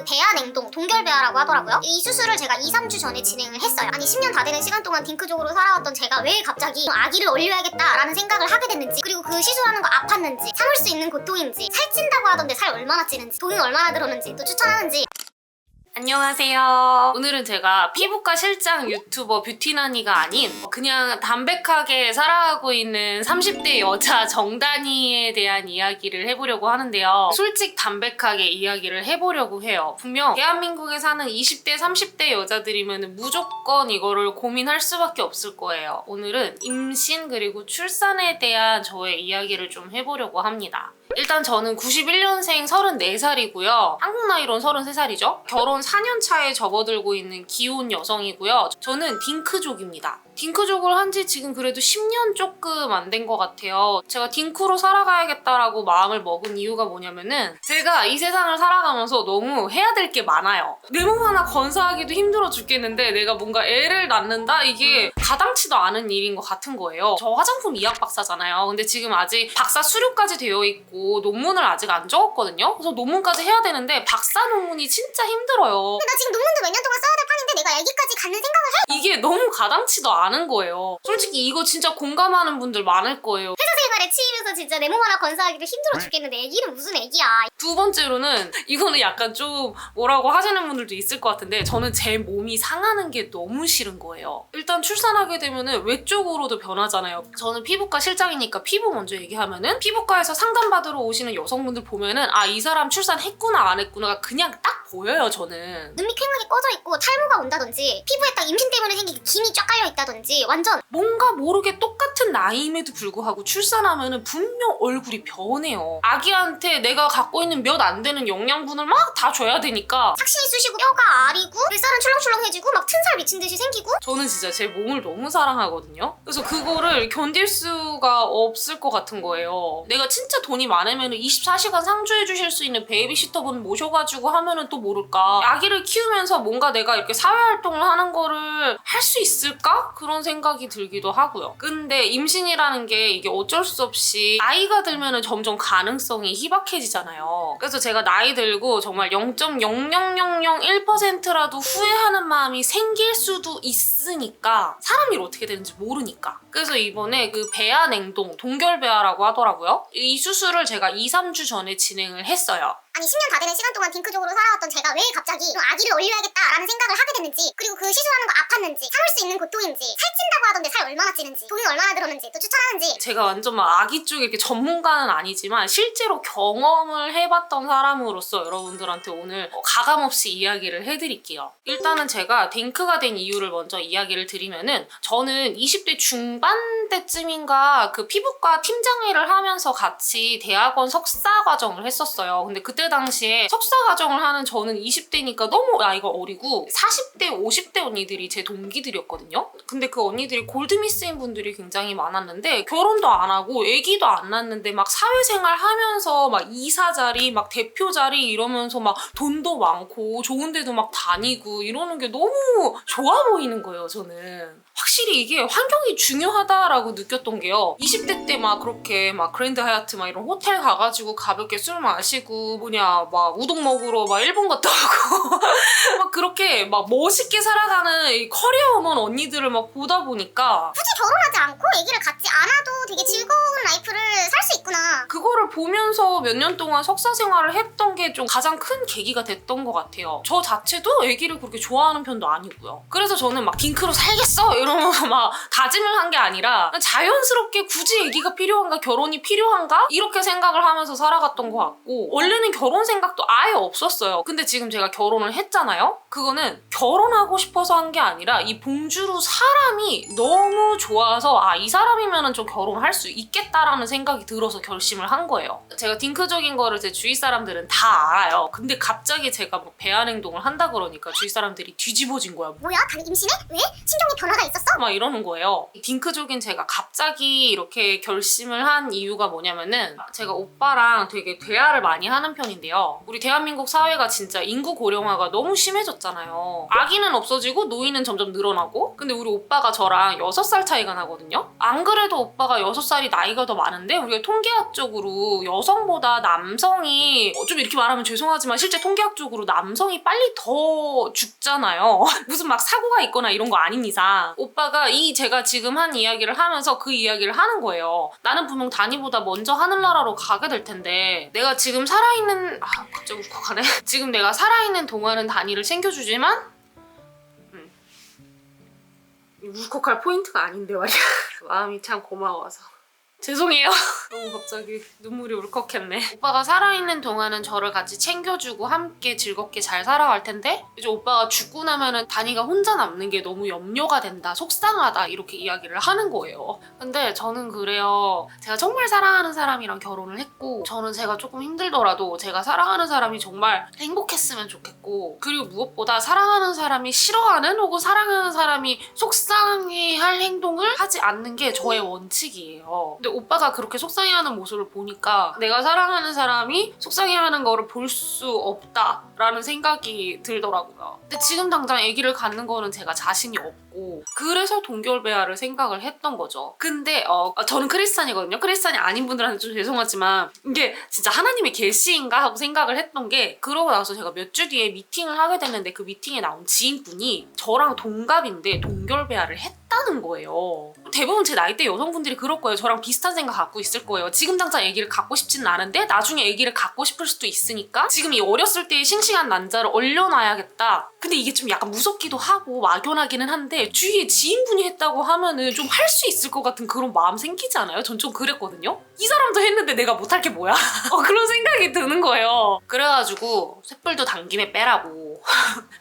그 배아 냉동, 동결배아라고 하더라고요. 이 수술을 제가 2-3주 전에 진행을 했어요. 아니 10년 다 되는 시간 동안 딩크족으로 살아왔던 제가 왜 갑자기 아기를 얼려야겠다라는 생각을 하게 됐는지, 그리고 그 시술하는 거 아팠는지, 참을 수 있는 고통인지, 살찐다고 하던데 살 얼마나 찌는지, 돈은 얼마나 들었는지, 또 추천하는지. 안녕하세요. 오늘은 제가 피부과 실장 유튜버 뷰티나니가 아닌 그냥 담백하게 살아가고 있는 30대 여자 정단이에 대한 이야기를 해보려고 하는데요. 솔직 담백하게 이야기를 해보려고 해요. 분명 대한민국에 사는 20대, 30대 여자들이면 무조건 이거를 고민할 수밖에 없을 거예요. 오늘은 임신 그리고 출산에 대한 저의 이야기를 좀 해보려고 합니다. 일단 저는 91년생 34살이고요. 한국 나이로는 33살이죠. 결혼 4년 차에 접어들고 있는 기혼 여성이고요. 저는 딩크족입니다. 딩크족을 한 지 지금 그래도 10년 조금 안 된 것 같아요. 제가 딩크로 살아가야겠다라고 마음을 먹은 이유가 뭐냐면은 제가 이 세상을 살아가면서 너무 해야 될 게 많아요. 내 몸 하나 건사하기도 힘들어 죽겠는데 내가 뭔가 애를 낳는다? 이게 가당치도 않은 일인 것 같은 거예요. 저 화장품 이학 박사잖아요. 근데 지금 아직 박사 수료까지 되어 있고 논문을 아직 안 적었거든요. 그래서 논문까지 해야 되는데 박사 논문이 진짜 힘들어요. 근데 나 지금 논문도 몇 년 동안 써야 될 판인데 내가 애기까지 갖는 생각을 해? 이게 너무 가당치도 않은 거예요. 솔직히 이거 진짜 공감하는 분들 많을 거예요. 회사 생활에 치이면서 진짜 내 몸 하나 건사하기도 힘들어 죽겠는데 애기는 무슨 애기야. 두 번째로는 이거는 약간 좀 뭐라고 하시는 분들도 있을 것 같은데 저는 제 몸이 상하는 게 너무 싫은 거예요. 일단 출산하게 되면은 외적으로도 변하잖아요. 저는 피부과 실장이니까 피부 먼저 얘기하면은 피부과에서 상담받으러 오시는 여성분들 보면은 아, 이 사람 출산했구나 안 했구나가 그냥 딱 보여요. 저는 눈 밑 쾌하게 꺼져 있고 탈모가 온다든지 피부에 딱 임신 때문에 생긴 김이 쫙 깔려 있다든지 완전 뭔가 모르게 똑같은 나이임에도 불구하고 출산하면은 분명 얼굴이 변해요. 아기한테 내가 갖고 있는 몇 안 되는 영양분을 막 다 줘야 되니까 착신이 쑤시고 뼈가 아리고 뱃살은 출렁출렁해지고 막 튼살 미친 듯이 생기고. 저는 진짜 제 몸을 너무 사랑하거든요. 그래서 그거를 견딜 수가 없을 것 같은 거예요. 내가 진짜 돈이 많으면 24시간 상주해 주실 수 있는 베이비시터분 모셔가지고 하면은 또 모를까. 아기를 키우면서 뭔가 내가 이렇게 사회활동을 하는 거를 할 수 있을까? 그런 생각이 들기도 하고요. 근데 임신이라는 게 이게 어쩔 수 없이 나이가 들면은 점점 가능성이 희박해지잖아요. 그래서 제가 나이 들고 정말 0.00001%라도 후회하는 마음이 생길 수도 있으니까 사람 일 어떻게 되는지 모르니까. 그래서 이번에 그 배아 냉동, 동결배아라고 하더라고요. 이 수술을 제가 2-3주 전에 진행을 했어요. 아니 10년 다 되는 시간 동안 딩크족으로 살아왔던 제가 왜 갑자기 아기를 얼려야겠다라는 생각을 하게 됐는지, 그리고 그 시술하는 거 아팠는지, 참을 수 있는 고통인지, 살찐다고 하던데 살 얼마나 찌는지, 돈은 얼마나 들었는지, 또 추천하는지. 제가 완전 막 아기 쪽에 이렇게 전문가는 아니지만 실제로 경험을 해봤던 사람으로서 여러분들한테 오늘 가감없이 이야기를 해드릴게요. 일단은 제가 딩크가 된 이유를 먼저 이야기를 드리면은 저는 20대 중반 때쯤인가 그 피부과 팀장일을 하면서 같이 대학원 석사 과정을 했었어요. 근데 그때 당시에 석사 과정을 하는 저는 20대니까 너무 나이가 어리고 40대, 50대 언니들이 제 동기들이었거든요. 근데 그 언니들이 골드미스인 분들이 굉장히 많았는데 결혼도 안 하고 애기도 안 낳는데 막 사회생활 하면서 막 이사 자리, 막 대표 자리 이러면서 막 돈도 많고 좋은 데도 막 다니고 이러는 게 너무 좋아 보이는 거예요, 저는. 확실히 이게 환경이 중요하다라고 느꼈던 게요. 20대 때 막 그렇게 막 그랜드 하얏트 막 이런 호텔 가가지고 가볍게 술 마시고 막 우동 먹으러 막 일본 갔다 오고 막 그렇게 막 멋있게 살아가는 이 커리어우먼 언니들을 막 보다 보니까 굳이 결혼하지 않고 애기를 갖지 않아도 되게 즐거운 라이프를 살 수 있구나. 그거를 보면서 몇 년 동안 석사 생활을 했던 게 좀 가장 큰 계기가 됐던 것 같아요. 저 자체도 애기를 그렇게 좋아하는 편도 아니고요. 그래서 저는 막 딩크로 살겠어 이러면서 막 다짐을 한 게 아니라 자연스럽게 굳이 애기가 필요한가, 결혼이 필요한가 이렇게 생각을 하면서 살아갔던 것 같고, 원래는 결혼 생각도 아예 없었어요. 근데 지금 제가 결혼을 했잖아요. 그거는 결혼하고 싶어서 한 게 아니라 이 봉주루 사람이 너무 좋아서 아, 이 사람이면은 좀 결혼할 수 있겠다라는 생각이 들어서 결심을 한 거예요. 제가 딩크적인 거를 제 주위 사람들은 다 알아요. 근데 갑자기 제가 뭐 배아 행동을 한다 그러니까 주위 사람들이 뒤집어진 거야. 뭐야? 다리 임신해? 왜? 신경에 변화가 있었어? 막 막 이러는 거예요. 딩크족인 제가 갑자기 이렇게 결심을 한 이유가 뭐냐면은 제가 오빠랑 되게 대화를 많이 하는 편인데요. 우리 대한민국 사회가 진짜 인구 고령화가 너무 심해졌잖아요. 아기는 없어지고 노인은 점점 늘어나고, 근데 우리 오빠가 저랑 6살 차이가 나거든요. 안 그래도 오빠가 6살이 나이가 더 많은데 우리가 통계학적으로 여성보다 남성이 좀 이렇게 말하면 죄송하지만 실제 통계학적으로 남성이 빨리 더 죽잖아요. 무슨 막 사고가 있거나 이런 거 아닌 이상. 오빠가 제가 지금 한 이야기를 하면서 그 이야기를 하는 거예요. 나는 분명 다니보다 먼저 하늘나라로 가게 될 텐데 내가 지금 살아있는 갑자기 울컥하네. 지금 내가 살아있는 동안은 다니를 챙겨주지만 울컥할 포인트가 아닌데 말이야. 마음이 참 고마워서 죄송해요. 너무 갑자기 눈물이 울컥했네. 오빠가 살아있는 동안은 저를 같이 챙겨주고 함께 즐겁게 잘 살아갈 텐데 이제 오빠가 죽고 나면은 다니가 혼자 남는 게 너무 염려가 된다, 속상하다 이렇게 이야기를 하는 거예요. 근데 저는 그래요. 제가 정말 사랑하는 사람이랑 결혼을 했고 저는 제가 조금 힘들더라도 제가 사랑하는 사람이 정말 행복했으면 좋겠고, 그리고 무엇보다 사랑하는 사람이 싫어하는 혹은 사랑하는 사람이 속상해할 행동을 하지 않는 게 저의 원칙이에요. 근데 오빠가 그렇게 속상해하는 모습을 보니까 내가 사랑하는 사람이 속상해하는 거를 볼 수 없다라는 생각이 들더라고요. 근데 지금 당장 아기를 갖는 거는 제가 자신이 없고 그래서 동결배아를 생각을 했던 거죠. 근데 저는 크리스찬이거든요. 크리스찬이 아닌 분들한테 좀 죄송하지만 이게 진짜 하나님의 계시인가 하고 생각을 했던 게, 그러고 나서 제가 몇 주 뒤에 미팅을 하게 됐는데 그 미팅에 나온 지인분이 저랑 동갑인데 동결배아를 했다는 거예요. 대부분 제 나이대 여성분들이 그럴 거예요. 저랑 비슷한 생각 갖고 있을 거예요. 지금 당장 아기를 갖고 싶지는 않은데 나중에 아기를 갖고 싶을 수도 있으니까 지금 이 어렸을 때의 싱싱한 난자를 얼려놔야겠다. 근데 이게 좀 약간 무섭기도 하고 막연하기는 한데 주위에 지인분이 했다고 하면은 좀 할 수 있을 것 같은 그런 마음 생기지 않아요? 전 좀 그랬거든요. 이 사람도 했는데 내가 못할 게 뭐야? 그런 생각이 드는 거예요. 그래가지고 쇳불도 당김에 빼라고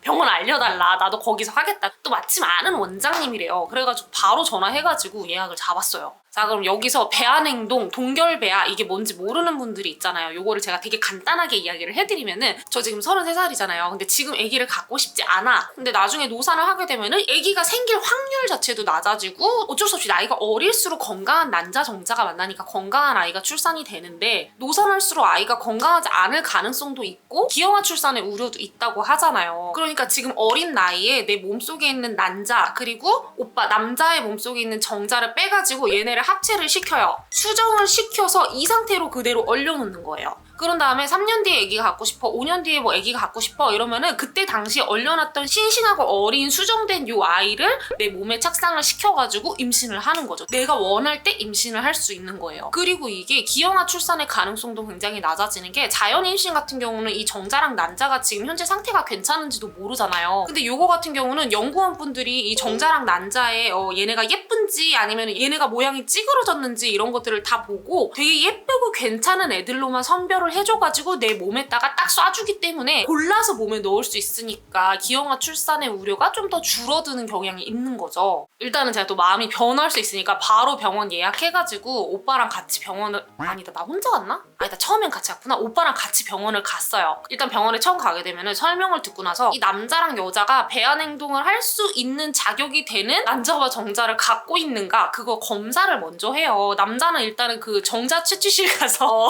병원 알려달라, 나도 거기서 하겠다. 또 마침 아는 원장님이래요. 그래가지고 바로 전화해가지고 예약을 잡았어요. 자, 그럼 여기서 배아냉동, 동결배아 이게 뭔지 모르는 분들이 있잖아요. 요거를 제가 되게 간단하게 이야기를 해드리면은, 저 지금 33살이잖아요. 근데 지금 아기를 갖고 싶지 않아. 근데 나중에 노산을 하게 되면은 아기가 생길 확률 자체도 낮아지고 어쩔 수 없이 나이가 어릴수록 건강한 난자 정자가 만나니까 건강한 아이가 출산이 되는데, 노산할수록 아이가 건강하지 않을 가능성도 있고 기형아 출산의 우려도 있다고 하잖아요. 그러니까 지금 어린 나이에 내 몸속에 있는 난자 그리고 오빠 남자의 몸속에 있는 정자를 빼가지고 얘네를 합체를 시켜요. 수정을 시켜서 이 상태로 그대로 얼려놓는 거예요. 그런 다음에 3년 뒤에 아기가 갖고 싶어, 5년 뒤에 뭐 아기가 갖고 싶어 이러면은 그때 당시에 얼려놨던 싱싱하고 어린 수정된 요 아이를 내 몸에 착상을 시켜가지고 임신을 하는 거죠. 내가 원할 때 임신을 할 수 있는 거예요. 그리고 이게 기형아 출산의 가능성도 굉장히 낮아지는 게, 자연 임신 같은 경우는 이 정자랑 난자가 지금 현재 상태가 괜찮은지도 모르잖아요. 근데 요거 같은 경우는 연구원 분들이 이 정자랑 난자에 얘네가 예쁜지 아니면 얘네가 모양이 찌그러졌는지 이런 것들을 다 보고 되게 예쁘고 괜찮은 애들로만 선별을 해줘가지고 내 몸에다가 딱 쏴주기 때문에 골라서 몸에 넣을 수 있으니까 기형아 출산의 우려가 좀 더 줄어드는 경향이 있는 거죠. 일단은 제가 또 마음이 변할 수 있으니까 바로 병원 예약해가지고 오빠랑 같이 병원을, 아니다 나 혼자 갔나? 아니다 처음엔 같이 갔구나. 오빠랑 같이 병원을 갔어요. 일단 병원에 처음 가게 되면은 설명을 듣고 나서 이 남자랑 여자가 배아냉동을 할 수 있는 자격이 되는 난자와 정자를 갖고 있는가 그거 검사를 먼저 해요. 남자는 일단은 그 정자 채취실 가서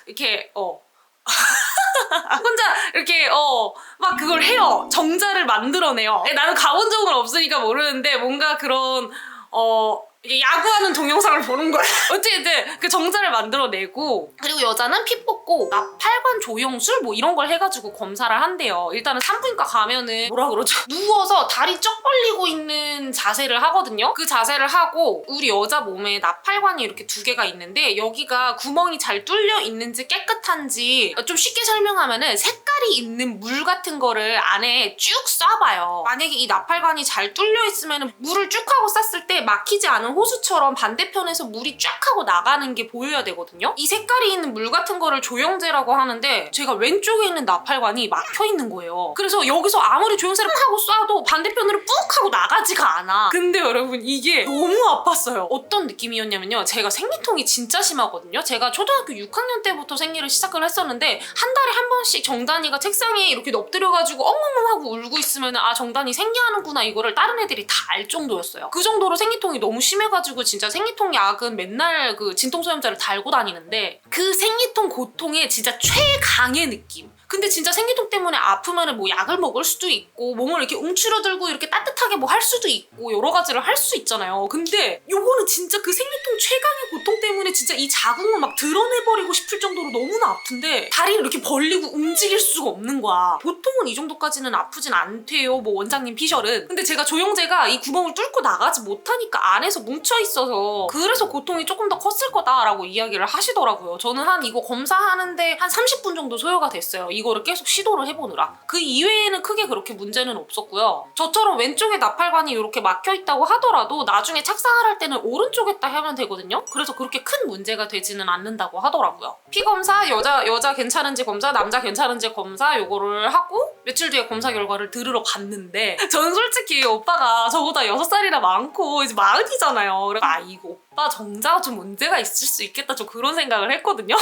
이렇게 혼자 이렇게 막 그걸 해요. 정자를 만들어내요. 나는 가본 적은 없으니까 모르는데 뭔가 그런 이게 야구하는 동영상을 보는 거야. 어쨌든 그 정자를 만들어내고, 그리고 여자는 피 뽑고 나팔관 조영술 뭐 이런 걸 해가지고 검사를 한대요. 일단은 산부인과 가면은 뭐라 그러죠? 누워서 다리 쩍 벌리고 있는 자세를 하거든요. 그 자세를 하고 우리 여자 몸에 나팔관이 이렇게 2개가 있는데 여기가 구멍이 잘 뚫려 있는지 깨끗한지, 좀 쉽게 설명하면은 색깔이 있는 물 같은 거를 안에 쭉 쏴봐요. 만약에 이 나팔관이 잘 뚫려 있으면 물을 쭉 하고 쐈을 때 막히지 않은 호수처럼 반대편에서 물이 쫙 하고 나가는 게 보여야 되거든요. 이 색깔이 있는 물 같은 거를 조영제라고 하는데 제가 왼쪽에 있는 나팔관이 막혀 있는 거예요. 그래서 여기서 아무리 조영제를 하고 쏴도 반대편으로 뿍 하고 나가지가 않아. 근데 여러분 이게 너무 아팠어요. 어떤 느낌이었냐면요. 제가 생리통이 진짜 심하거든요. 제가 초등학교 6학년 때부터 생리를 시작을 했었는데 한 달에 한 번씩 정단이가 책상에 이렇게 엎드려가지고 엉엉엉 하고 울고 있으면 아 정단이 생리하는구나 이거를 다른 애들이 다 알 정도였어요. 그 정도로 생리통이 너무 심해가지고 진짜 생리통 약은 맨날 그 진통소염제를 달고 다니는데 그 생리통 고통의 진짜 최강의 느낌. 근데 진짜 생리통 때문에 아프면은 뭐 약을 먹을 수도 있고 몸을 이렇게 움츠러들고 이렇게 따뜻하게 뭐 할 수도 있고 여러 가지를 할 수 있잖아요. 근데 요거는 진짜 그 생리통 최강의 고통 때문에 진짜 이 자궁을 막 드러내버리고 싶을 정도로 너무나 아픈데 다리를 이렇게 벌리고 움직일 수가 없는 거야. 보통은 이 정도까지는 아프진 않대요. 뭐 원장님 피셜은. 근데 제가 조영제가 이 구멍을 뚫고 나가지 못하니까 안에서 뭉쳐있어서 그래서 고통이 조금 더 컸을 거다라고 이야기를 하시더라고요. 저는 한 이거 검사하는데 한 30분 정도 소요가 됐어요. 이거를 계속 시도를 해보느라. 그 이외에는 크게 그렇게 문제는 없었고요. 저처럼 왼쪽에 나팔관이 이렇게 막혀있다고 하더라도 나중에 착상을 할 때는 오른쪽에다 하면 되거든요. 그래서 그렇게 큰 문제가 되지는 않는다고 하더라고요. 피검사, 여자 괜찮은지 검사, 남자 괜찮은지 검사 요거를 하고 며칠 뒤에 검사 결과를 들으러 갔는데 저는 솔직히 오빠가 저보다 6살이나 많고 이제 40이잖아요. 그래서 아 이거 오빠 정자가 좀 문제가 있을 수 있겠다 좀 그런 생각을 했거든요.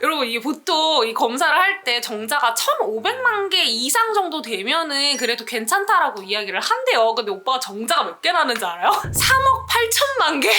여러분 이게 보통 이 검사를 할 때 정자가 1,500만 개 이상 정도 되면은 그래도 괜찮다라고 이야기를 한대요. 근데 오빠가 정자가 몇 개 나는지 알아요? 3억 8천만 개.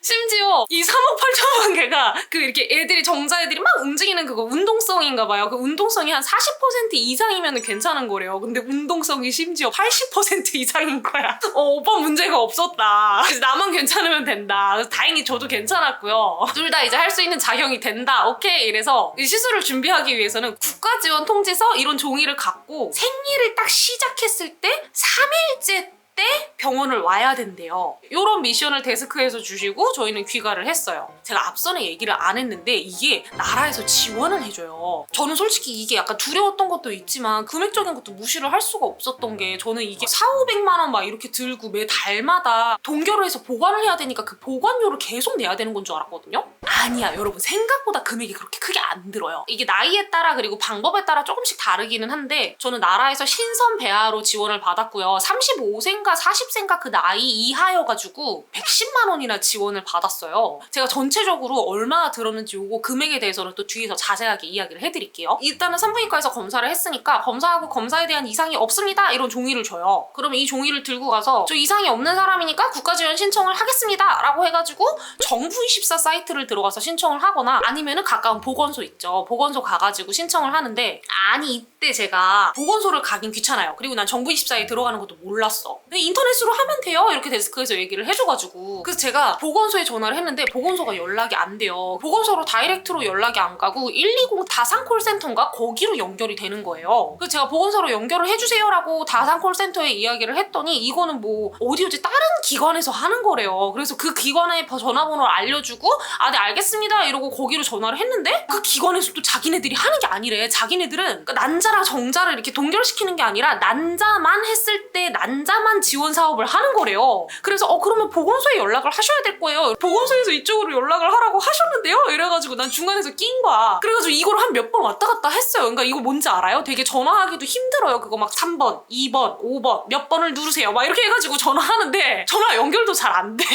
심지어 이 3억 8천만 개가 그 이렇게 애들이 정자애들이 막 움직이는 그거 운동성인가 봐요. 그 운동성이 한 40% 이상이면 괜찮은 거래요. 근데 운동성이 심지어 80% 이상인 거야. 오빠 문제가 없었다. 그래서 나만 괜찮으면 된다. 그래서 다행히 저도 괜찮았고요. 둘 다 이제 할 수 있는 자격이 된다. 오케이. 이래서 이 시술을 준비하기 위해서는 국가지원 통지서 이런 종이를 갖고 생리를 딱 시작했을 때 3일째 때 병원을 와야 된대요. 이런 미션을 데스크에서 주시고 저희는 귀가를 했어요. 제가 앞서는 얘기를 안 했는데 이게 나라에서 지원을 해줘요. 저는 솔직히 이게 약간 두려웠던 것도 있지만 금액적인 것도 무시를 할 수가 없었던 게 저는 이게 4,500만 원 막 이렇게 들고 매 달마다 동결을 해서 보관을 해야 되니까 그 보관료를 계속 내야 되는 건 줄 알았거든요. 아니야 여러분 생각보다 금액이 그렇게 크게 안 들어요. 이게 나이에 따라 그리고 방법에 따라 조금씩 다르기는 한데 저는 나라에서 신선 배아로 지원을 받았고요. 35세인가 40세인가 그 나이 이하여가지고 110만 원이나 지원을 받았어요. 제가 전체적으로 얼마나 들었는지 요거 금액에 대해서는 또 뒤에서 자세하게 이야기를 해드릴게요. 일단은 산부인과에서 검사를 했으니까 검사하고 검사에 대한 이상이 없습니다 이런 종이를 줘요. 그러면 이 종이를 들고 가서 저 이상이 없는 사람이니까 국가지원 신청을 하겠습니다 라고 해가지고 정부24 사이트를 들어가서 신청을 하거나 아니면은 가까운 보건소 있죠. 보건소 가가지고 신청을 하는데 아니 이때 제가 보건소를 가긴 귀찮아요. 그리고 난 정부24에 들어가는 것도 몰랐어. 근데 인터넷으로 하면 돼요 이렇게 데스크에서 얘기를 해줘가지고 그래서 제가 보건소에 전화를 했는데 보건소가 연락이 안 돼요. 보건소로 다이렉트로 연락이 안 가고 120 다산콜센터인가 거기로 연결이 되는 거예요. 그래서 제가 보건소로 연결을 해주세요 라고 다산콜센터에 이야기를 했더니 이거는 뭐 어디 다른 기관에서 하는 거래요. 그래서 그 기관에 전화번호를 알려주고 아 네 알겠습니다 이러고 거기로 전화를 했는데 그 기관에서도 자기네들이 하는 게 아니래. 자기네들은 그러니까 난자랑 정자를 이렇게 동결시키는 게 아니라 난자만 했을 때 난자만 지원 사업을 하는 거래요. 그래서 그러면 보건소에 연락을 하셔야 될 거예요. 보건소에서 이쪽으로 연락을 하라고 하셨는데요? 이래가지고 난 중간에서 낀 거야. 그래가지고 이걸 한 몇 번 왔다 갔다 했어요. 그러니까 이거 뭔지 알아요? 되게 전화하기도 힘들어요. 그거 막 3번, 2번, 5번 몇 번을 누르세요. 막 이렇게 해가지고 전화하는데 전화 연결도 잘 안 돼.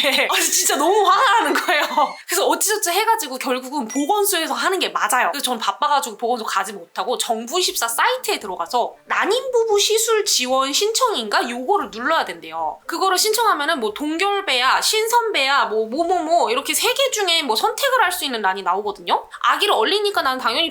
진짜 너무 화가 나는 거예요. 그래서 어찌저찌 해가지고 결국은 보건소에서 하는 게 맞아요. 그래서 저는 바빠가지고 보건소 가지 못하고 정부24 사이트에 들어가서 난임부부 시술 지원 신청인가? 요거를 눌러야 된대요. 그거를 신청하면은 뭐 동결배야, 신선배야, 뭐 이렇게 3개 중에 뭐 선택을 할 수 있는 란이 나오거든요. 아기를 얼리니까 난 당연히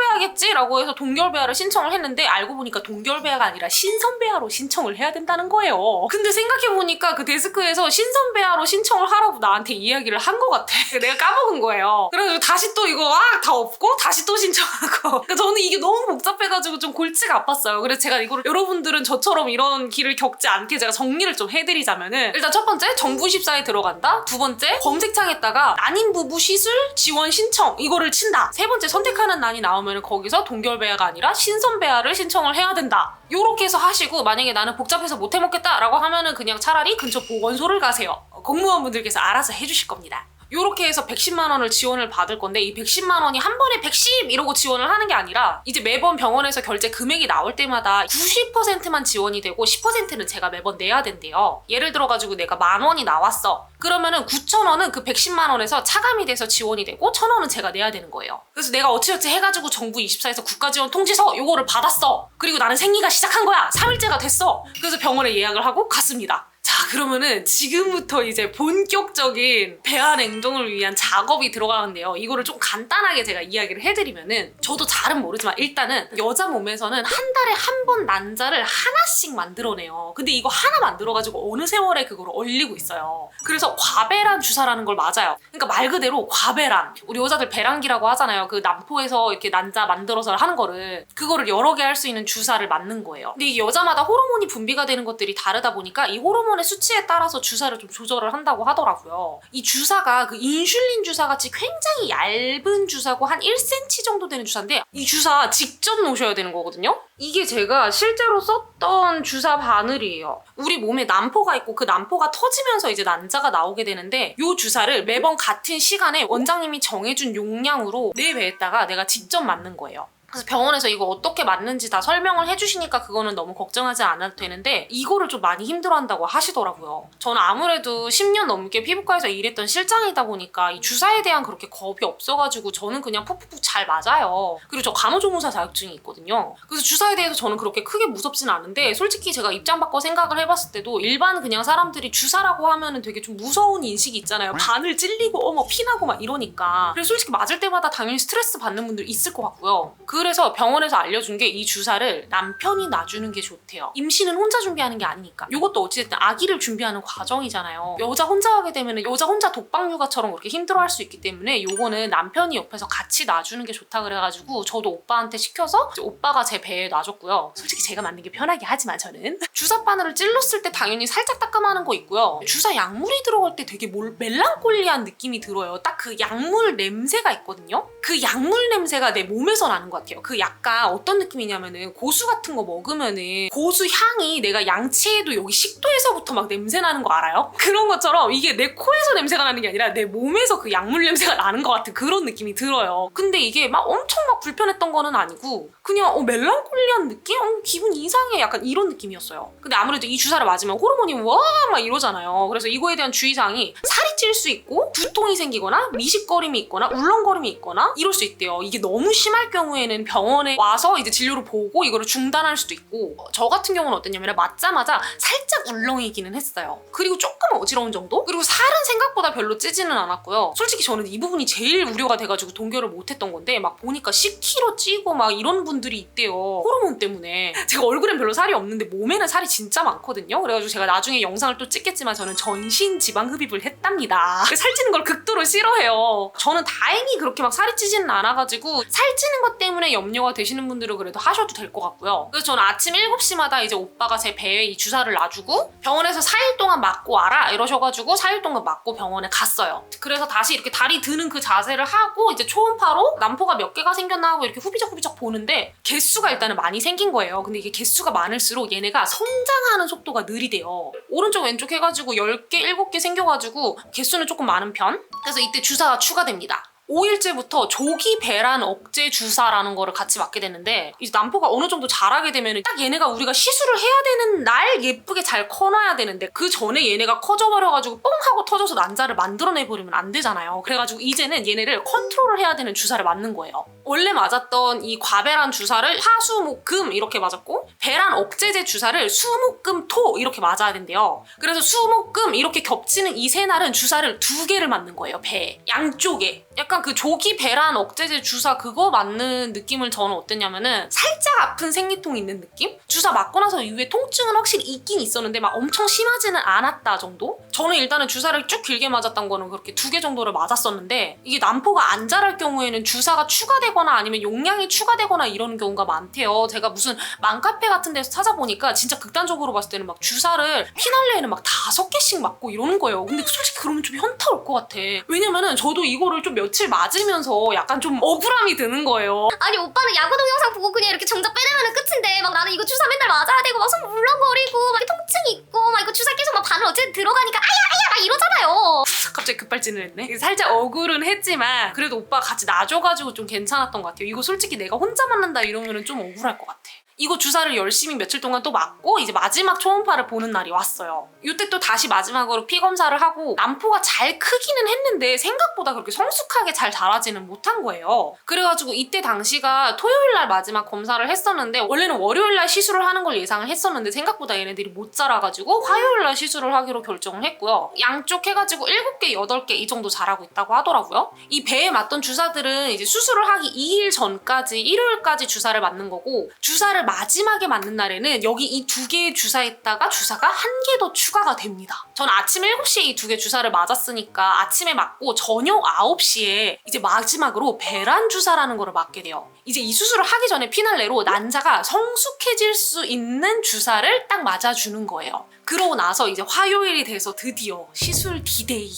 동결배야겠지라고 해서 동결배야를 신청을 했는데 알고 보니까 동결배야가 아니라 신선배야로 신청을 해야 된다는 거예요. 근데 생각해보니까 그 데스크에서 신선배야로 신청을 하라고 나한테 이야기를 한 것 같아. 내가 까먹은 거예요. 그래가지고 다시 또 이거 다 없고 다시 또 신청하고 그러니까 저는 이게 너무 복잡해가지고 좀 골치가 아팠어요. 그래서 제가 이거를 여러분들은 저처럼 이런 길을 겪지 않게 제가 정리를 좀 해드리자면은 일단 첫 번째 정부24에 들어간다. 두 번째 검색창에다가 난임 부부 시술 지원 신청 이거를 친다. 세 번째 선택하는 난이 나오면 거기서 동결배아가 아니라 신선배아를 신청을 해야 된다. 요렇게 해서 하시고 만약에 나는 복잡해서 못 해먹겠다 라고 하면은 그냥 차라리 근처 보건소를 가세요. 공무원분들께서 알아서 해주실 겁니다. 요렇게 해서 110만 원을 지원을 받을 건데 이 110만 원이 한 번에 110 이러고 지원을 하는 게 아니라 이제 매번 병원에서 결제 금액이 나올 때마다 90%만 지원이 되고 10%는 제가 매번 내야 된대요. 예를 들어가지고 내가 10,000원이 나왔어. 그러면은 9,000원은 그 110만 원에서 차감이 돼서 지원이 되고 1,000원은 제가 내야 되는 거예요. 그래서 내가 어찌어찌 해가지고 정부 24에서 국가지원 통지서 요거를 받았어. 그리고 나는 생리가 시작한 거야. 3일째가 됐어. 그래서 병원에 예약을 하고 갔습니다. 자, 그러면은 지금부터 이제 본격적인 배아 냉동을 위한 작업이 들어가는데요. 이거를 좀 간단하게 제가 이야기를 해드리면은 저도 잘은 모르지만 일단은 여자 몸에서는 한 달에 한 번 난자를 하나씩 만들어내요. 근데 이거 하나 만들어가지고 어느 세월에 그걸 얼리고 있어요. 그래서 과배란 주사라는 걸 맞아요. 그러니까 말 그대로 과배란. 우리 여자들 배란기라고 하잖아요. 그 난포에서 이렇게 난자 만들어서 하는 거를 그거를 여러 개 할 수 있는 주사를 맞는 거예요. 근데 이게 여자마다 호르몬이 분비가 되는 것들이 다르다 보니까 이 호르몬의 수치에 따라서 주사를 좀 조절을 한다고 하더라고요. 이 주사가 그 인슐린 주사 같이 굉장히 얇은 주사고 한 1cm 정도 되는 주사인데 이 주사 직접 놓으셔야 되는 거거든요. 이게 제가 실제로 썼던 주사 바늘이에요. 우리 몸에 난포가 있고 그 난포가 터지면서 이제 난자가 나오게 되는데 이 주사를 매번 같은 시간에 원장님이 정해준 용량으로 내 배에다가 내가 직접 맞는 거예요. 그래서 병원에서 이거 어떻게 맞는지 다 설명을 해주시니까 그거는 너무 걱정하지 않아도 되는데 이거를 좀 많이 힘들어한다고 하시더라고요. 저는 아무래도 10년 넘게 피부과에서 일했던 실장이다 보니까 이 주사에 대한 그렇게 겁이 없어가지고 저는 그냥 푹푹푹 잘 맞아요. 그리고 저 간호조무사 자격증이 있거든요. 그래서 주사에 대해서 저는 그렇게 크게 무섭진 않은데 솔직히 제가 입장 바꿔 생각을 해봤을 때도 일반 그냥 사람들이 주사라고 하면은 되게 좀 무서운 인식이 있잖아요. 바늘 찔리고 어머 피나고 막 이러니까. 그래서 솔직히 맞을 때마다 당연히 스트레스 받는 분들 있을 것 같고요. 그래서 병원에서 알려준 게 이 주사를 남편이 놔주는 게 좋대요. 임신은 혼자 준비하는 게 아니니까. 이것도 어찌됐든 아기를 준비하는 과정이잖아요. 여자 혼자 하게 되면 여자 혼자 독박 육아처럼 그렇게 힘들어할 수 있기 때문에 요거는 남편이 옆에서 같이 놔주는 게 좋다 그래가지고 저도 오빠한테 시켜서 오빠가 제 배에 놔줬고요. 솔직히 제가 맞는 게 편하긴 하지만 저는 주사 바늘을 찔렀을 때 당연히 살짝 따끔하는 거 있고요. 주사 약물이 들어갈 때 되게 멜랑콜리한 느낌이 들어요. 딱 그 약물 냄새가 있거든요. 그 약물 냄새가 내 몸에서 나는 것 같아요. 그 약간 어떤 느낌이냐면은 고수 같은 거 먹으면은 고수 향이 내가 양치해도 여기 식도에서부터 막 냄새 나는 거 알아요? 그런 것처럼 이게 내 코에서 냄새가 나는 게 아니라 내 몸에서 그 약물 냄새가 나는 것 같은 그런 느낌이 들어요. 근데 이게 막 엄청 막 불편했던 거는 아니고 그냥 멜랑콜리한 느낌? 기분 이상해 약간 이런 느낌이었어요. 근데 아무래도 이 주사를 맞으면 호르몬이 와 막 이러잖아요. 그래서 이거에 대한 주의사항이 살이 찔 수 있고 두통이 생기거나 미식거림이 있거나 울렁거림이 있거나 이럴 수 있대요. 이게 너무 심할 경우에는 병원에 와서 이제 진료를 보고 이거를 중단할 수도 있고 저 같은 경우는 어땠냐면 맞자마자 살짝 울렁이기는 했어요. 그리고 조금 어지러운 정도? 그리고 살은 생각보다 별로 찌지는 않았고요. 솔직히 저는 이 부분이 제일 우려가 돼가지고 동결을 못했던 건데 막 보니까 10kg 찌고 막 이런 분들이 있대요. 호르몬 때문에. 제가 얼굴엔 별로 살이 없는데 몸에는 살이 진짜 많거든요. 그래가지고 제가 나중에 영상을 또 찍겠지만 저는 전신 지방 흡입을 했답니다. 살찌는 걸 극도로 싫어해요. 저는 다행히 그렇게 막 살이 찌지는 않아가지고 살찌는 것 때문에 염려가 되시는 분들은 그래도 하셔도 될 것 같고요. 그래서 저는 아침 7시마다 이제 오빠가 제 배에 이 주사를 놔주고 병원에서 4일 동안 맞고 와라 이러셔가지고 4일 동안 맞고 병원에 갔어요. 그래서 다시 이렇게 다리 드는 그 자세를 하고 이제 초음파로 난포가 몇 개가 생겼나 하고 이렇게 후비적후비적 보는데 개수가 일단은 많이 생긴 거예요. 근데 이게 개수가 많을수록 얘네가 성장하는 속도가 느리대요. 오른쪽 왼쪽 해가지고 10개, 7개 생겨가지고 개수는 조금 많은 편. 그래서 이때 주사가 추가됩니다. 5일째부터 조기 배란 억제 주사라는 거를 같이 맞게 됐는데 이제 난포가 어느 정도 자라게 되면 딱 얘네가 우리가 시술을 해야 되는 날 예쁘게 잘 커놔야 되는데 그 전에 얘네가 커져버려가지고 뻥 하고 터져서 난자를 만들어내버리면 안 되잖아요. 그래가지고 이제는 얘네를 컨트롤을 해야 되는 주사를 맞는 거예요. 원래 맞았던 이 과배란 주사를 화수목금 이렇게 맞았고 배란 억제제 주사를 수목금토 이렇게 맞아야 된대요. 그래서 수목금 이렇게 겹치는 이 세 날은 주사를 2개를 맞는 거예요. 배에 양쪽에. 약간 그 조기 배란 억제제 주사 그거 맞는 느낌을 저는 어땠냐면은 살짝 아픈 생리통 있는 느낌? 주사 주사 맞고 나서 이후에 통증은 확실히 있긴 있었는데 막 엄청 심하지는 않았다 정도? 저는 일단은 주사를 쭉 길게 맞았던 거는 그렇게 2개 정도를 맞았었는데 이게 난포가 안 자랄 경우에는 주사가 추가되거나 아니면 용량이 추가되거나 이러는 경우가 많대요. 제가 무슨 맘카페 같은 데서 찾아보니까 진짜 극단적으로 봤을 때는 막 주사를 피날레에는 막 5개씩 맞고 이러는 거예요. 근데 솔직히 그러면 좀 현타 올 것 같아. 왜냐면은 저도 이거를 좀 며칠 맞으면서 약간 좀 억울함이 드는 거예요. 아니 오빠는 야구 동영상 보고 그냥 이렇게 정작 빼내면 끝인데 막 나는 이거 주사 맨날 맞아야 되고 막 손 물렁거리고 막 통증이 있고 막 이거 주사 계속 막 바늘 어쨌든 들어가니까 아야 막 이러잖아요. 갑자기 급발진을 했네. 살짝 억울은 했지만 그래도 오빠가 같이 놔줘가지고 좀 괜찮았던 것 같아요. 이거 솔직히 내가 혼자 맞는다 이러면은 좀 억울할 것 같아. 이거 주사를 열심히 며칠 동안 또 맞고 이제 마지막 초음파를 보는 날이 왔어요. 이때 또 다시 마지막으로 피 검사를 하고 난포가 잘 크기는 했는데 생각보다 그렇게 성숙하게 잘 자라지는 못한 거예요. 그래가지고 이때 당시가 토요일날 마지막 검사를 했었는데 원래는 월요일날 시술을 하는 걸 예상을 했었는데 생각보다 얘네들이 못 자라가지고 화요일날 시술을 하기로 결정을 했고요. 양쪽 해가지고 7개, 8개 이 정도 자라고 있다고 하더라고요. 이 배에 맞던 주사들은 이제 수술을 하기 2일 전까지 일요일까지 주사를 맞는 거고 주사를 마지막에 맞는 날에는 여기 이 2개의 주사에다가 주사가 1개 더 추가가 됩니다. 전 아침 7시에 이 2개 주사를 맞았으니까 아침에 맞고 저녁 9시에 이제 마지막으로 배란 주사라는 거를 맞게 돼요. 이제 이 수술을 하기 전에 피날레로 난자가 성숙해질 수 있는 주사를 딱 맞아주는 거예요. 그러고 나서 이제 화요일이 돼서 드디어 시술 디데이.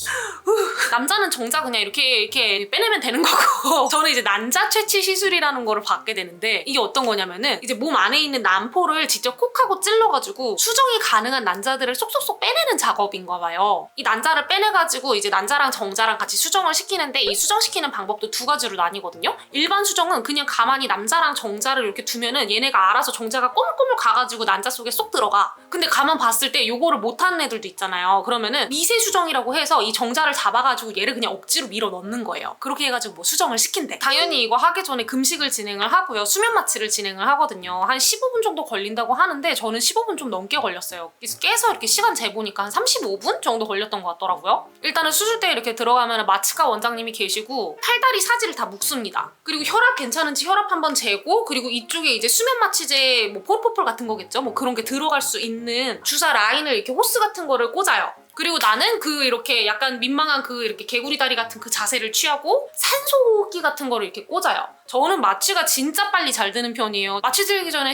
남자는 정작 그냥 이렇게 빼내면 되는 거고 저는 이제 난자 채취 시술이라는 거를 받게 되는데 이게 어떤 거냐면은 이제 몸 안에 있는 난포를 직접 콕하고 찔러가지고 수정이 가능한 난자들을 쏙쏙쏙 빼내는 작업인가 봐요. 이 난자를 빼내가지고 이제 난자랑 정자랑 같이 수정을 시키는데 이 수정시키는 방법도 2가지로 나뉘거든요. 일반 수정은 그냥 가만히 남자랑 정자를 이렇게 두면은 얘네가 알아서 정자가 꼬물꼬물 가가지고 난자 속에 쏙 들어가. 근데 가만 봤을 때 요거를 못하는 애들도 있잖아요. 그러면은 미세 수정이라고 해서 이 정자를 잡아가지고 얘를 그냥 억지로 밀어 넣는 거예요. 그렇게 해가지고 뭐 수정을 시킨대. 당연히 이거 하기 전에 금식을 진행을 하고요. 수면 마취를 진행을 하거든요. 한 15분 정도 걸린다고 하는데 저는 15분 좀 넘게 걸렸어요. 그래서 깨서 이렇게 시간 재보니까 한 35분 정도 걸렸던 것 같더라고요. 일단은 수술대에 이렇게 들어가면 마취과 원장님이 계시고 팔다리 사지를 다 묶습니다. 그리고 혈압 괜찮은지 혈압 한번 재고 그리고 이쪽에 이제 수면 마취제 뭐 포폴 같은 거겠죠. 뭐 그런 게 들어갈 수 있는 주사 라인을 이렇게 호스 같은 거를 꽂아요. 그리고 나는 그 이렇게 약간 민망한 그 이렇게 개구리 다리 같은 그 자세를 취하고 산소호흡기 같은 거를 이렇게 꽂아요. 저는 마취가 진짜 빨리 잘 되는 편이에요. 마취 들기 전에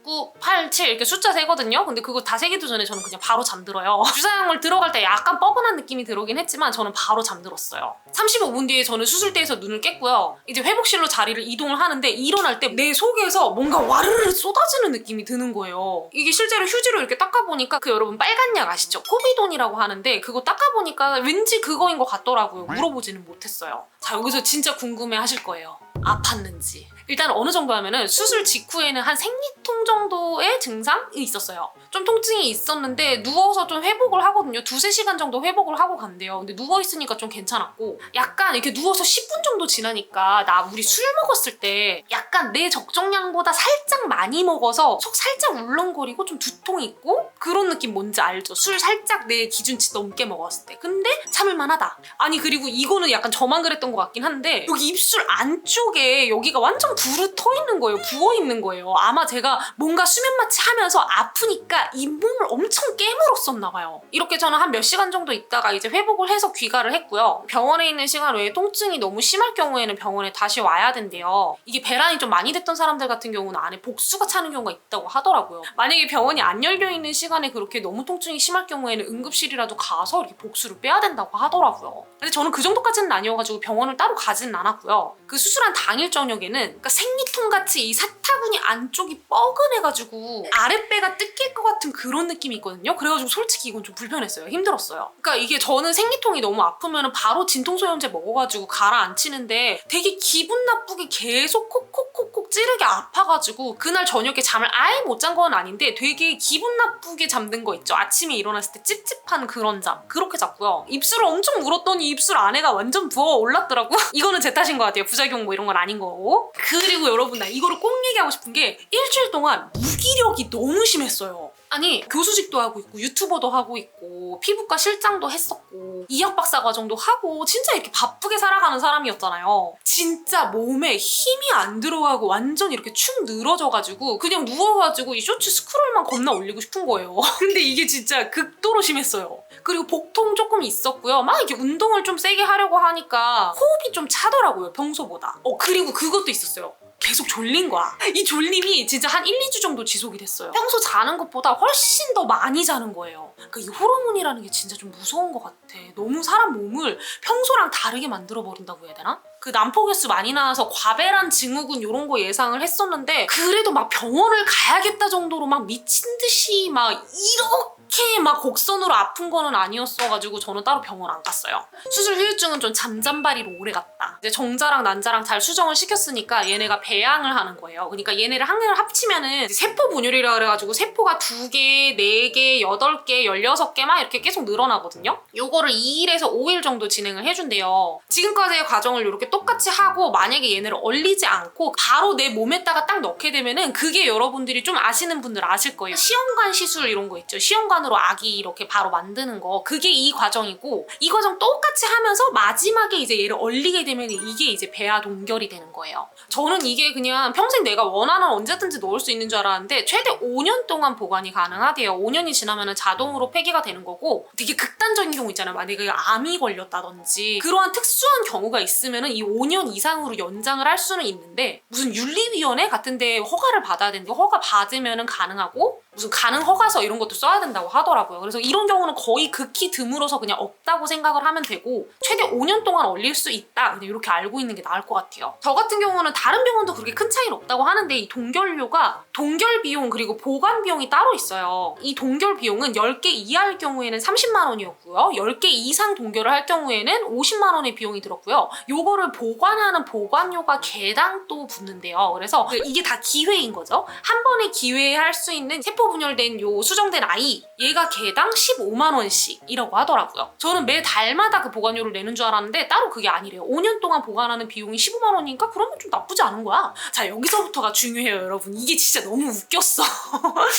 9, 8, 7 이렇게 숫자 세거든요. 근데 그거 다 세기도 전에 저는 그냥 바로 잠들어요. 주사약을 들어갈 때 약간 뻐근한 느낌이 들어오긴 했지만 저는 바로 잠들었어요. 35분 뒤에 저는 수술대에서 눈을 깼고요. 이제 회복실로 자리를 이동을 하는데 일어날 때 내 속에서 뭔가 와르르 쏟아지는 느낌이 드는 거예요. 이게 실제로 휴지로 이렇게 닦아보니까 그 여러분 빨간 약 아시죠? 코비돈이라고 하는데 그거 닦아보니까 왠지 그거인 것 같더라고요. 물어보지는 못했어요. 자, 여기서 진짜 궁금해 하실 거예요. 아팠는지. 일단 어느 정도 하면은 수술 직후에는 한 생리통 정도의 증상이 있었어요. 좀 통증이 있었는데 누워서 좀 회복을 하거든요. 2-3시간 정도 회복을 하고 간대요. 근데 누워있으니까 좀 괜찮았고 약간 이렇게 누워서 10분 정도 지나니까 우리 술 먹었을 때 약간 내 적정량보다 살짝 많이 먹어서 속 살짝 울렁거리고 좀 두통이 있고 그런 느낌 뭔지 알죠? 술 살짝 내 기준치 넘게 먹었을 때. 근데 참을만하다. 아니 그리고 이거는 약간 저만 그랬던 것 같긴 한데 여기 입술 안쪽에 여기가 완전 부르 터 있는 거예요. 부어 있는 거예요. 아마 제가 뭔가 수면 마취 하면서 아프니까 잇몸을 엄청 깨물었었나 봐요. 이렇게 저는 한 몇 시간 정도 있다가 이제 회복을 해서 귀가를 했고요. 병원에 있는 시간 외에 통증이 너무 심할 경우에는 병원에 다시 와야 된대요. 이게 배란이 좀 많이 됐던 사람들 같은 경우는 안에 복수가 차는 경우가 있다고 하더라고요. 만약에 병원이 안 열려 있는 시간에 그렇게 너무 통증이 심할 경우에는 응급실이라도 가서 이렇게 복수를 빼야 된다고 하더라고요. 근데 저는 그 정도까지는 아니어가지고 병원을 따로 가지는 않았고요. 그 수술한 당일 저녁에는 그러니까 생리통같이 이 사타구니 안쪽이 뻐근해가지고 아랫배가 뜯길 것 같은 그런 느낌이 있거든요. 그래가지고 솔직히 이건 좀 불편했어요. 힘들었어요. 그러니까 이게 저는 생리통이 너무 아프면 바로 진통소염제 먹어가지고 가라앉히는데 되게 기분 나쁘게 계속 콕콕콕콕 찌르게 아파가지고 그날 저녁에 잠을 아예 못 잔 건 아닌데 되게 기분 나쁘게 잠든 거 있죠. 아침에 일어났을 때 찝찝한 그런 잠. 그렇게 잤고요. 입술을 엄청 물었더니 입술 안에가 완전 부어 올랐더라고. 이거는 제 탓인 것 같아요. 부작용 뭐 이런 건 아닌 거고. 그리고 여러분 나 이거를 꼭 얘기하고 싶은 게 일주일 동안 무기력이 너무 심했어요. 아니 교수직도 하고 있고 유튜버도 하고 있고 피부과 실장도 했었고 이학 박사 과정도 하고 진짜 이렇게 바쁘게 살아가는 사람이었잖아요. 진짜 몸에 힘이 안 들어가고 완전 이렇게 축 늘어져가지고 그냥 누워가지고 이 쇼츠 스크롤만 겁나 올리고 싶은 거예요. 근데 이게 진짜 극도로 심했어요. 그리고 복통 조금 있었고요. 막 이렇게 운동을 좀 세게 하려고 하니까 호흡이 좀 차더라고요, 평소보다. 그리고 그것도 있었어요. 계속 졸린 거야. 이 졸림이 진짜 한 1, 2주 정도 지속이 됐어요. 평소 자는 것보다 훨씬 더 많이 자는 거예요. 그러니까 이 호르몬이라는 게 진짜 좀 무서운 것 같아. 너무 사람 몸을 평소랑 다르게 만들어버린다고 해야 되나? 그 난폭 횟수 많이 나와서 과배란 증후군 이런 거 예상을 했었는데 그래도 막 병원을 가야겠다 정도로 막 미친 듯이 막 이렇게 막 곡선으로 아픈 거는 아니었어가지고 저는 따로 병원 안 갔어요. 수술 후유증은 좀 잠잠바리로 오래 갔다. 이제 정자랑 난자랑 잘 수정을 시켰으니까 얘네가 배양을 하는 거예요. 그러니까 얘네를 한 개를 합치면은 세포 분열이라 그래가지고 세포가 2개, 4개, 8개, 16개 막 이렇게 계속 늘어나거든요. 요거를 2일에서 5일 정도 진행을 해준대요. 지금까지의 과정을 이렇게 똑같이 하고 만약에 얘네를 얼리지 않고 바로 내 몸에다가 딱 넣게 되면은 그게 여러분들이 좀 아시는 분들 아실 거예요. 시험관 시술 이런 거 있죠. 시험관으로 아기 이렇게 바로 만드는 거. 그게 이 과정이고 이 과정 똑같이 하면서 마지막에 이제 얘를 얼리게 되면 이게 이제 배아 동결이 되는 거예요. 저는 이게 그냥 평생 내가 원하는 언제든지 넣을 수 있는 줄 알았는데 최대 5년 동안 보관이 가능하대요. 5년이 지나면 자동으로 폐기가 되는 거고 되게 극단적인 경우 있잖아요. 만약에 암이 걸렸다든지 그러한 특수한 경우가 있으면은 이 5년 이상으로 연장을 할 수는 있는데 무슨 윤리위원회 같은 데 허가를 받아야 되는데 허가 받으면은 가능하고 무슨 가능 허가서 이런 것도 써야 된다고 하더라고요. 그래서 이런 경우는 거의 극히 드물어서 그냥 없다고 생각을 하면 되고 최대 5년 동안 얼릴 수 있다. 그냥 이렇게 알고 있는 게 나을 것 같아요. 저 같은 경우는 다른 병원도 그렇게 큰 차이는 없다고 하는데 이 동결료가 동결 비용 그리고 보관 비용이 따로 있어요. 이 동결 비용은 10개 이하일 경우에는 30만 원이었고요. 10개 이상 동결을 할 경우에는 50만 원의 비용이 들었고요. 요거를 보관하는 보관료가 개당 또 붙는데요. 그래서 이게 다 기회인 거죠. 한 번에 기회할 수 있는 세포 분열된 요 수정된 아이 얘가 개당 15만 원씩이라고 하더라고요. 저는 매 달마다 그 보관료를 내는 줄 알았는데 따로 그게 아니래요. 5년 동안 보관하는 비용이 15만 원이니까 그러면 좀 나쁘지 않은 거야. 자, 여기서부터가 중요해요, 여러분. 이게 진짜 너무 웃겼어.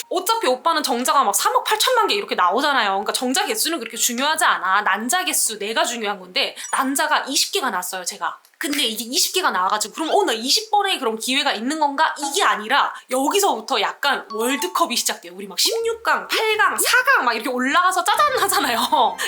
어차피 오빠는 정자가 막 3억 8천만 개 이렇게 나오잖아요. 그러니까 정자 개수는 그렇게 중요하지 않아. 난자 개수 내가 중요한 건데 난자가 20개가 났어요, 제가. 근데 이게 20개가 나와가지고 그럼 나 20번의 그런 기회가 있는 건가? 이게 아니라 여기서부터 약간 월드컵이 시작돼요. 우리 막 16강, 8강, 4강 막 이렇게 올라가서 짜잔 하잖아요.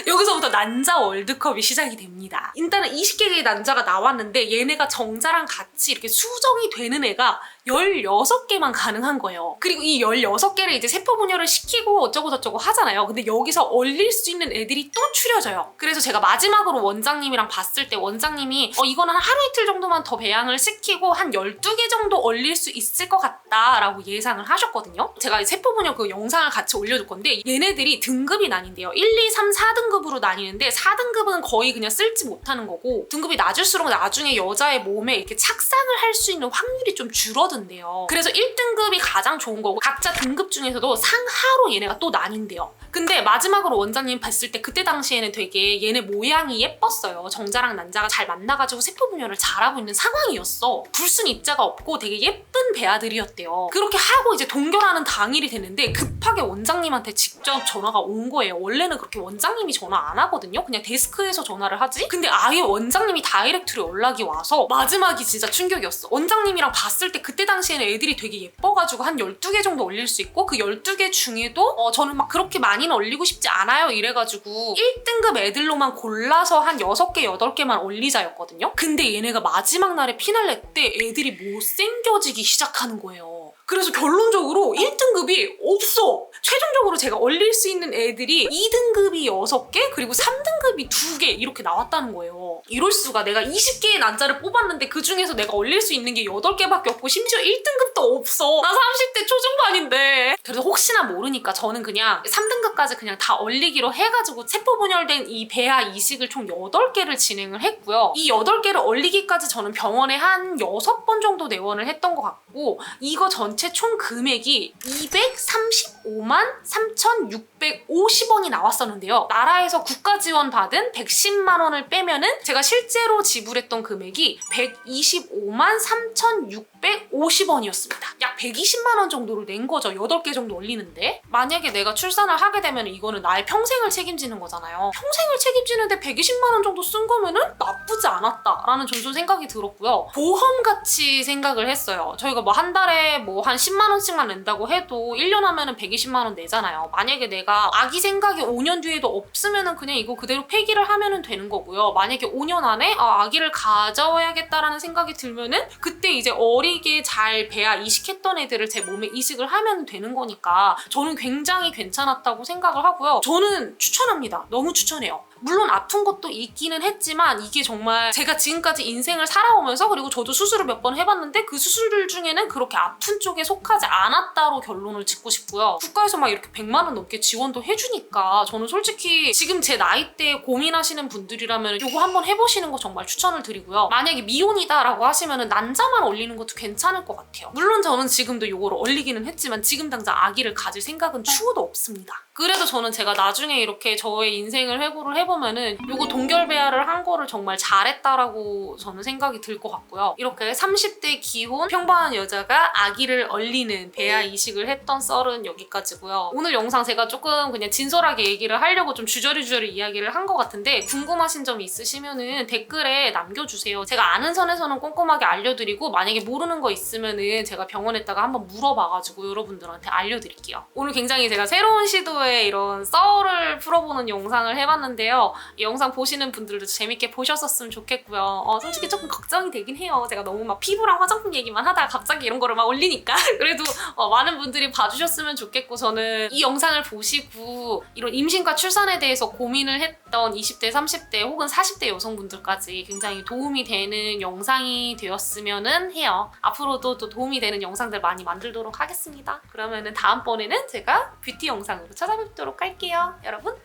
여기서부터 난자 월드컵이 시작이 됩니다. 일단은 20개의 난자가 나왔는데 얘네가 정자랑 같이 이렇게 수정이 되는 애가 16개만 가능한 거예요. 그리고 이 16개를 이제 세포 분열을 시키고 어쩌고 저쩌고 하잖아요. 근데 여기서 얼릴 수 있는 애들이 또 추려져요. 그래서 제가 마지막으로 원장님이랑 봤을 때 원장님이 이거는 하루 이틀 정도만 더 배양을 시키고 한 12개 정도 얼릴 수 있을 것 같다라고 예상을 하셨거든요. 제가 세포 분열 그 영상을 같이 올려줄 건데 얘네들이 등급이 나뉜대요. 1, 2, 3, 4등급으로 나뉘는데 4등급은 거의 그냥 쓸지 못하는 거고 등급이 낮을수록 나중에 여자의 몸에 이렇게 착상을 할 수 있는 확률이 좀 줄어든대요. 그래서 1등급이 가장 좋은 거고 각자 등급 중에서도 상하로 얘네가 또 나뉜대요. 근데 마지막으로 원장님 봤을 때 그때 당시에는 되게 얘네 모양이 예뻤어요. 정자랑 난자가 잘 만나가지고 세포 분열을 잘하고 있는 상황이었어. 불순 입자가 없고 되게 예쁜 배아들이었대요. 그렇게 하고 이제 동결하는 당일이 됐는데 급하게 원장님한테 직접 전화가 온 거예요. 원래는 그렇게 원장님이 전화 안 하거든요. 그냥 데스크에서 전화를 하지. 근데 아예 원장님이 다이렉트로 연락이 와서 마지막이 진짜 충격이었어. 원장님이랑 봤을 때 그때 당시에는 애들이 되게 예뻐가지고 한 12개 정도 올릴 수 있고 그 12개 중에도 저는 막 그렇게 많이는 올리고 싶지 않아요 이래가지고 1등급 애들로만 골라서 한 6개, 8개만 올리자였거든요. 근데 얘네가 마지막 날에 피날레 때 애들이 못생겨지기 시작하는 거예요. 그래서 결론적으로 1등급이 없어. 최종적으로 제가 얼릴 수 있는 애들이 2등급이 6개 그리고 3등급이 2개 이렇게 나왔다는 거예요. 이럴 수가. 내가 20개의 난자를 뽑았는데 그 중에서 내가 얼릴 수 있는 게 8개밖에 없고 심지어 1등급도 없어. 나 30대 초중반인데. 그래서 혹시나 모르니까 저는 그냥 3등급까지 그냥 다 얼리기로 해가지고 세포 분열된 이 배아 이식을 총 8개를 진행을 했고요. 이 8개를 얼리기까지 저는 병원에 한 6번 정도 내원을 했던 것 같고 이거 전체 총 금액이 235만 3,650원이 나왔었는데요. 나라에서 국가 지원 받은 110만 원을 빼면은 제가 실제로 지불했던 금액이 125만 3,600 650원이었습니다. 약 120만 원 정도를 낸 거죠. 8개 정도 올리는데. 만약에 내가 출산을 하게 되면 이거는 나의 평생을 책임지는 거잖아요. 평생을 책임지는데 120만 원 정도 쓴 거면은 나쁘지 않았다라는 전좀 생각이 들었고요. 보험같이 생각을 했어요. 저희가 뭐 한 달에 뭐 한 10만 원씩만 낸다고 해도 1년 하면은 120만 원 내잖아요. 만약에 내가 아기 생각이 5년 뒤에도 없으면은 그냥 이거 그대로 폐기를 하면은 되는 거고요. 만약에 5년 안에 아기를 가져야겠다라는 생각이 들면은 그때 이제 어리게 잘 배아 이식했던 애들을 제 몸에 이식을 하면 되는 거니까 저는 굉장히 괜찮았다고 생각을 하고요. 저는 추천합니다. 너무 추천해요. 물론 아픈 것도 있기는 했지만 이게 정말 제가 지금까지 인생을 살아오면서 그리고 저도 수술을 몇 번 해봤는데 그 수술들 중에는 그렇게 아픈 쪽에 속하지 않았다로 결론을 짓고 싶고요. 국가에서 막 이렇게 100만 원 넘게 지원도 해주니까 저는 솔직히 지금 제 나이대에 고민하시는 분들이라면 이거 한번 해보시는 거 정말 추천을 드리고요. 만약에 미혼이다라고 하시면 난자만 올리는 것도 괜찮을 것 같아요. 물론 저는 지금도 이거를 올리기는 했지만 지금 당장 아기를 가질 생각은 추호도 없습니다. 그래도 저는 제가 나중에 이렇게 저의 인생을 회고를 해보면은 이거 동결배아를 한 거를 정말 잘했다라고 저는 생각이 들 것 같고요. 이렇게 30대 기혼 평범한 여자가 아기를 얼리는 배아 이식을 했던 썰은 여기까지고요. 오늘 영상 제가 조금 그냥 진솔하게 얘기를 하려고 좀 주저리 이야기를 한 것 같은데 궁금하신 점 있으시면은 댓글에 남겨주세요. 제가 아는 선에서는 꼼꼼하게 알려드리고 만약에 모르는 거 있으면은 제가 병원에다가 한번 물어봐가지고 여러분들한테 알려드릴게요. 오늘 굉장히 제가 새로운 시도에 이런 썰을 풀어보는 영상을 해봤는데요. 이 영상 보시는 분들도 재밌게 보셨었으면 좋겠고요. 솔직히 조금 걱정이 되긴 해요. 제가 너무 막 피부랑 화장품 얘기만 하다가 갑자기 이런 거를 막 올리니까 그래도 많은 분들이 봐주셨으면 좋겠고 저는 이 영상을 보시고 이런 임신과 출산에 대해서 고민을 했던 20대, 30대 혹은 40대 여성분들까지 굉장히 도움이 되는 영상이 되었으면 해요. 앞으로도 또 도움이 되는 영상들 많이 만들도록 하겠습니다. 그러면은 다음번에는 제가 뷰티 영상으로 찾아뵙도록 할게요. 여러분